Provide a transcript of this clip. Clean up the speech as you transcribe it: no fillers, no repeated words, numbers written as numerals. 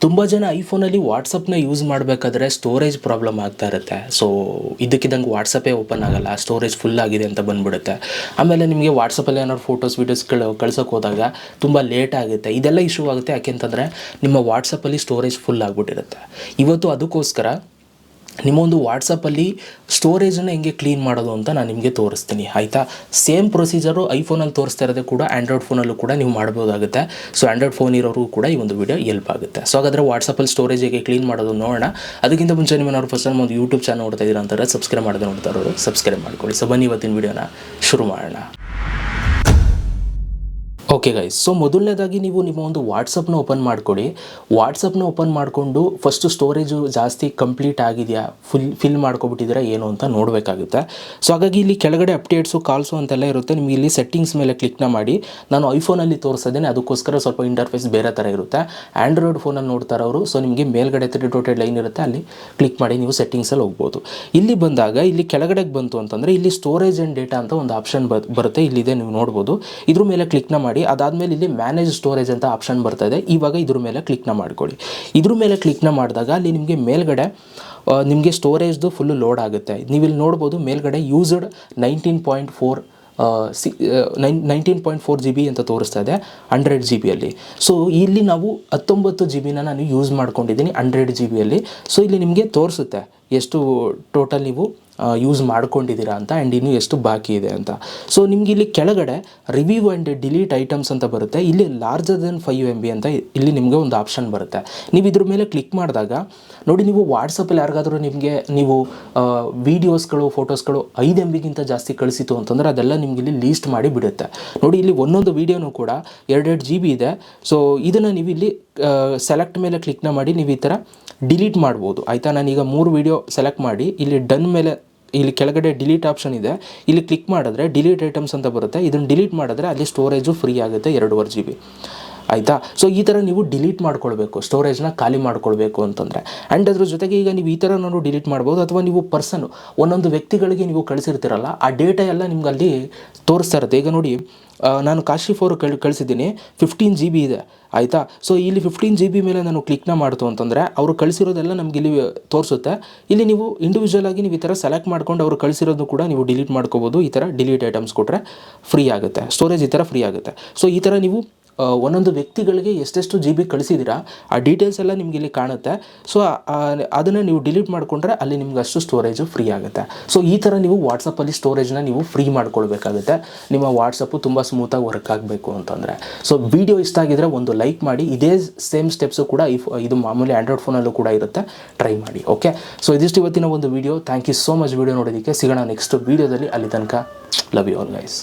ತುಂಬ ಜನ ಐಫೋನಲ್ಲಿ ವಾಟ್ಸಪ್ನ ಯೂಸ್ ಮಾಡಬೇಕಾದ್ರೆ ಸ್ಟೋರೇಜ್ ಪ್ರಾಬ್ಲಮ್ ಆಗ್ತಾ ಇರುತ್ತೆ. ಸೊ ಇದಕ್ಕಿದ್ದಂಗೆ ವಾಟ್ಸಪ್ಪೇ ಓಪನ್ ಆಗಲ್ಲ, ಸ್ಟೋರೇಜ್ ಫುಲ್ ಆಗಿದೆ ಅಂತ ಬಂದ್ಬಿಡುತ್ತೆ. ಆಮೇಲೆ ನಿಮಗೆ ವಾಟ್ಸಪ್ಪಲ್ಲಿ ಏನಾದ್ರು ಫೋಟೋಸ್ ವೀಡಿಯೋಸ್ಗಳು ಕಳ್ಸೋಕೆ ಹೋದಾಗ ತುಂಬ ಲೇಟ್ ಆಗುತ್ತೆ. ಇದೆಲ್ಲ ಇಶ್ಯೂ ಆಗುತ್ತೆ ಯಾಕೆಂತಂದರೆ ನಿಮ್ಮ ವಾಟ್ಸಪ್ಪಲ್ಲಿ ಸ್ಟೋರೇಜ್ ಫುಲ್ ಆಗಿಬಿಟ್ಟಿರುತ್ತೆ. ಇವತ್ತು ಅದಕ್ಕೋಸ್ಕರ ನಿಮ್ಮ ಒಂದು ವಾಟ್ಸಪ್ಪಲ್ಲಿ ಸ್ಟೋರೇಜನ್ನು ಹೆಂಗೆ ಕ್ಲೀನ್ ಮಾಡೋದು ಅಂತ ನಾನು ನಿಮಗೆ ತೋರಿಸ್ತೀನಿ, ಆಯಿತಾ. ಸೇಮ್ ಪ್ರೊಸೀಜರು ಐಫೋನಲ್ಲಿ ತೋರಿಸ್ತಾ ಇರೋದೇ ಕೂಡ ಆ್ಯಂಡ್ರಾಯ್ಡ್ ಫೋನಲ್ಲೂ ಕೂಡ ನೀವು ಮಾಡ್ಬೋದಾಗುತ್ತೆ. ಸೊ ಆ್ಯಂಡ್ರಾಯ್ಡ್ ಫೋನ್ ಇರೋರು ಕೂಡ ಈ ಒಂದು ವಿಡಿಯೋ ಹೆಲ್ಪ್ ಆಗುತ್ತೆ. ಸೊ ಹಾಗಾದರೆ ವಾಟ್ಸಪ್ಪಲ್ಲಿ ಸ್ಟೋರೇಜ್ ಹೇಗೆ ಕ್ಲೀನ್ ಮಾಡೋದು ನೋಡೋಣ. ಅದಕ್ಕಿಂತ ಮುಂಚೆ ನಿಮ್ಮನ್ನು ಫಸ್ಟ್ ಟೈಮ್ ಒಂದು ಯೂಟ್ಯೂಬ್ ಚಾನಲ್ ನೋಡ್ತಾ ಇದ್ದೀರಾ ಅಂತಾರೆ, ಸಬ್ಸ್ಕ್ರೈಬ್ ಮಾಡೋದು ನೋಡ್ತಾ ಇರೋರು ಸಬ್ಸ್ಕ್ರೈಬ್ ಮಾಡ್ಕೊಳ್ಳಿ. ಸೊ ಬನ್ನಿ ಇವತ್ತಿನ ವಿಡಿಯೋನ ಶುರು ಮಾಡೋಣ. ಓಕೆ ಗೈಸ್, ಸೊ ಮೊದಲನೇದಾಗಿ ನೀವು ನಿಮ್ಮ ಒಂದು ವಾಟ್ಸಪ್ನ ಓಪನ್ ಮಾಡ್ಕೊಳ್ಳಿ. ವಾಟ್ಸಪ್ನ ಓಪನ್ ಮಾಡಿಕೊಂಡು ಫಸ್ಟು ಸ್ಟೋರೇಜು ಜಾಸ್ತಿ ಕಂಪ್ಲೀಟ್ ಆಗಿದೆಯಾ, ಫಿಲ್ ಮಾಡ್ಕೊಬಿಟ್ಟಿದ್ದೀರಾ ಏನು ಅಂತ ನೋಡಬೇಕಾಗುತ್ತೆ. ಸೊ ಹಾಗಾಗಿ ಇಲ್ಲಿ ಕೆಳಗಡೆ ಅಪ್ಡೇಟ್ಸು ಕಾಲ್ಸು ಅಂತೆಲ್ಲ ಇರುತ್ತೆ. ನಿಮಗೆ ಇಲ್ಲಿ ಸೆಟ್ಟಿಂಗ್ಸ್ ಮೇಲೆ ಕ್ಲಿಕ್ನ ಮಾಡಿ. ನಾನು ಐಫೋನಲ್ಲಿ ತೋರಿಸೋದೇನೆ, ಅದಕ್ಕೋಸ್ಕರ ಸ್ವಲ್ಪ ಇಂಟರ್ಫೇಸ್ ಬೇರೆ ಥರ ಇರುತ್ತೆ. ಆ್ಯಂಡ್ರಾಯ್ಡ್ ಫೋನಲ್ಲಿ ನೋಡ್ತಾ ಇರೋರು ಸೊ ನಿಮಗೆ ಮೇಲ್ಗಡೆ 3 ಡಾಟೆಡ್ ಲೈನ್ ಇರುತ್ತೆ, ಅಲ್ಲಿ ಕ್ಲಿಕ್ ಮಾಡಿ ನೀವು ಸೆಟ್ಟಿಂಗ್ಸಲ್ಲಿ ಹೋಗ್ಬೋದು. ಇಲ್ಲಿ ಬಂದಾಗ ಇಲ್ಲಿ ಕೆಳಗಡೆಗೆ ಬಂತು ಅಂತಂದರೆ ಇಲ್ಲಿ ಸ್ಟೋರೇಜ್ ಆ್ಯಂಡ್ ಡೇಟಾ ಅಂತ ಒಂದು ಆಪ್ಷನ್ ಬರುತ್ತೆ, ಇಲ್ಲಿದೆ ನೀವು ನೋಡ್ಬೋದು. ಇದ್ರ ಮೇಲೆ ಕ್ಲಿಕ್ನ ಮಾಡಿ. ಅದಾದಮೇಲೆ ಇಲ್ಲಿ ಮ್ಯಾನೇಜ್ ಸ್ಟೋರೇಜ್ ಅಂತ ಆಪ್ಷನ್ ಬರ್ತಾ ಇದೆ. ಇವಾಗ ಇದ್ರ ಮೇಲೆ ಕ್ಲಿಕ್ನ ಮಾಡ್ಕೊಳ್ಳಿ. ಇದ್ರ ಮೇಲೆ ಕ್ಲಿಕ್ನ ಮಾಡಿದಾಗ ಅಲ್ಲಿ ನಿಮಗೆ ಮೇಲ್ಗಡೆ ನಿಮಗೆ ಸ್ಟೋರೇಜ್ದು ಫುಲ್ಲು ಲೋಡ್ ಆಗುತ್ತೆ. ನೀವಿಲ್ಲಿ ನೋಡ್ಬೋದು ಮೇಲ್ಗಡೆ ಯೂಸ್ಡ್ 19.4 GB ಅಂತ ತೋರಿಸ್ತಾ ಇದೆ 100 GB. ಸೊ ಇಲ್ಲಿ ನಾವು 19 GB ನಾನು ಯೂಸ್ ಮಾಡ್ಕೊಂಡಿದ್ದೀನಿ 100 GB. ಸೊ ಇಲ್ಲಿ ನಿಮಗೆ ತೋರಿಸುತ್ತೆ ಎಷ್ಟು ಟೋಟಲ್ ನೀವು ಯೂಸ್ ಮಾಡ್ಕೊಂಡಿದ್ದೀರಾ ಅಂತ, ಆ್ಯಂಡ್ ಇನ್ನೂ ಎಷ್ಟು ಬಾಕಿ ಇದೆ ಅಂತ. ಸೊ ನಿಮ್ಗೆ ಇಲ್ಲಿ ಕೆಳಗಡೆ ರಿವ್ಯೂ ಆ್ಯಂಡ್ ಡಿಲೀಟ್ ಐಟಮ್ಸ್ ಅಂತ ಬರುತ್ತೆ. ಇಲ್ಲಿ ಲಾರ್ಜರ್ ದೆನ್ 5 MB ಅಂತ ಇಲ್ಲಿ ನಿಮಗೆ ಒಂದು ಆಪ್ಷನ್ ಬರುತ್ತೆ. ನೀವು ಇದ್ರ ಮೇಲೆ ಕ್ಲಿಕ್ ಮಾಡಿದಾಗ ನೋಡಿ, ನೀವು ವಾಟ್ಸಪ್ಪಲ್ಲಿ ಯಾರಿಗಾದರೂ ನೀವು ವೀಡಿಯೋಸ್ಗಳು ಫೋಟೋಸ್ಗಳು 5 MBಗಿಂತ ಜಾಸ್ತಿ ಕಳಿಸಿತು ಅಂತಂದರೆ ಅದೆಲ್ಲ ನಿಮ್ಗೆ ಇಲ್ಲಿ ಲೀಸ್ಟ್ ಮಾಡಿ ಬಿಡುತ್ತೆ. ನೋಡಿ ಇಲ್ಲಿ ಒಂದೊಂದು ವೀಡಿಯೋನೂ ಕೂಡ 2 GB ಇದೆ. ಸೊ ಇದನ್ನು ನೀವು ಇಲ್ಲಿ ಸೆಲೆಕ್ಟ್ ಮೇಲೆ ಕ್ಲಿಕ್ನ ಮಾಡಿ ನೀವು ಈ ಥರ ಡಿಲೀಟ್ ಮಾಡ್ಬೋದು, ಆಯಿತಾ. ನಾನೀಗ 3 ವೀಡಿಯೋ ಸೆಲೆಕ್ಟ್ ಮಾಡಿ ಇಲ್ಲಿ ಡನ್ ಮೇಲೆ ಇಲ್ಲಿ ಕೆಳಗಡೆ ಡಿಲೀಟ್ ಆಪ್ಷನ್ ಇದೆ, ಇಲ್ಲಿ ಕ್ಲಿಕ್ ಮಾಡಿದ್ರೆ ಡಿಲೀಟ್ ಐಟಮ್ಸ್ ಅಂತ ಬರುತ್ತೆ. ಇದನ್ನು ಡಿಲೀಟ್ ಮಾಡಿದ್ರೆ ಅಲ್ಲಿ ಸ್ಟೋರೇಜು ಫ್ರೀ ಆಗುತ್ತೆ 2.5 GB, ಆಯಿತಾ. ಸೊ ಈ ಥರ ನೀವು ಡಿಲೀಟ್ ಮಾಡ್ಕೊಳ್ಬೇಕು, ಸ್ಟೋರೇಜ್ನ ಖಾಲಿ ಮಾಡ್ಕೊಳ್ಬೇಕು ಅಂತಂದರೆ. ಆ್ಯಂಡ್ ಅದ್ರ ಜೊತೆಗೆ ಈಗ ನೀವು ಈ ಥರ ನಾನು ಡಿಲೀಟ್ ಮಾಡ್ಬೋದು, ಅಥವಾ ನೀವು ಒಂದೊಂದು ವ್ಯಕ್ತಿಗಳಿಗೆ ನೀವು ಕಳಿಸಿರ್ತೀರಲ್ಲ ಆ ಡೇಟಾ ಎಲ್ಲ ನಿಮ್ಗೆ ಅಲ್ಲಿ ತೋರಿಸ್ತಾ ಇರುತ್ತೆ. ಈಗ ನೋಡಿ, ನಾನು ಕಾಶಿಫ್ ಅವರು ಕಳಿಸಿದ್ದೀನಿ 15 GB ಇದೆ, ಆಯಿತಾ. ಸೊ ಇಲ್ಲಿ 15 GB ಮೇಲೆ ನಾನು ಕ್ಲಿಕ್ನ ಮಾಡ್ತು ಅಂತಂದರೆ ಅವರು ಕಳಿಸಿರೋದೆಲ್ಲ ನಮ್ಗೆ ಇಲ್ಲಿ ತೋರಿಸುತ್ತೆ. ಇಲ್ಲಿ ನೀವು ಇಂಡಿವಿಜುವಲ್ ಆಗಿ ನೀವು ಈ ಥರ ಸೆಲೆಕ್ಟ್ ಮಾಡ್ಕೊಂಡು ಅವರು ಕಳಿಸಿರೋದು ಕೂಡ ನೀವು ಡಿಲೀಟ್ ಮಾಡ್ಕೋಬೋದು. ಈ ಥರ ಡಿಲೀಟ್ ಐಟಮ್ಸ್ ಕೊಟ್ಟರೆ ಫ್ರೀ ಆಗುತ್ತೆ, ಸ್ಟೋರೇಜ್ ಈ ಥರ ಫ್ರೀ ಆಗುತ್ತೆ. ಸೊ ಈ ಥರ ನೀವು ಒಂದೊಂದು ವ್ಯಕ್ತಿಗಳಿಗೆ ಎಷ್ಟೆಷ್ಟು GB ಕಳಿಸಿದ್ದೀರಾ ಆ ಡೀಟೇಲ್ಸ್ ಎಲ್ಲ ನಿಮ್ಗೆ ಇಲ್ಲಿ ಕಾಣುತ್ತೆ. ಸೊ ಅದನ್ನು ನೀವು ಡಿಲೀಟ್ ಮಾಡಿಕೊಂಡ್ರೆ ಅಲ್ಲಿ ನಿಮ್ಗೆ ಅಷ್ಟು ಸ್ಟೋರೇಜು ಫ್ರೀ ಆಗುತ್ತೆ. ಸೊ ಈ ಥರ ನೀವು ವಾಟ್ಸಪ್ಪಲ್ಲಿ ಸ್ಟೋರೇಜ್ನ ನೀವು ಫ್ರೀ ಮಾಡ್ಕೊಳ್ಬೇಕಾಗುತ್ತೆ, ನಿಮ್ಮ ವಾಟ್ಸಪ್ಪು ತುಂಬ ಸ್ಮೂತಾಗಿ ವರ್ಕ್ ಆಗಬೇಕು ಅಂತಂದರೆ. ಸೊ ವಿಡಿಯೋ ಇಷ್ಟ ಆಗಿದ್ರೆ ಒಂದು ಲೈಕ್ ಮಾಡಿ. ಇದೇ ಸೇಮ್ ಸ್ಟೆಪ್ಸು ಕೂಡ ಇದು ಮಾಮೂಲಿ ಆ್ಯಂಡ್ರಾಯ್ಡ್ ಫೋನಲ್ಲೂ ಕೂಡ ಇರುತ್ತೆ, ಟ್ರೈ ಮಾಡಿ. ಓಕೆ, ಸೊ ಇದಿಷ್ಟು ಇವತ್ತಿನ ಒಂದು video. Thank you so much video ನೋಡೋದಕ್ಕೆ. ಸಿಗೋಣ ನೆಕ್ಸ್ಟ್ ವೀಡಿಯೋದಲ್ಲಿ. ಅಲ್ಲಿ ತನಕ ಲವ್ ಯು ಆಲ್ ಗೈಸ್.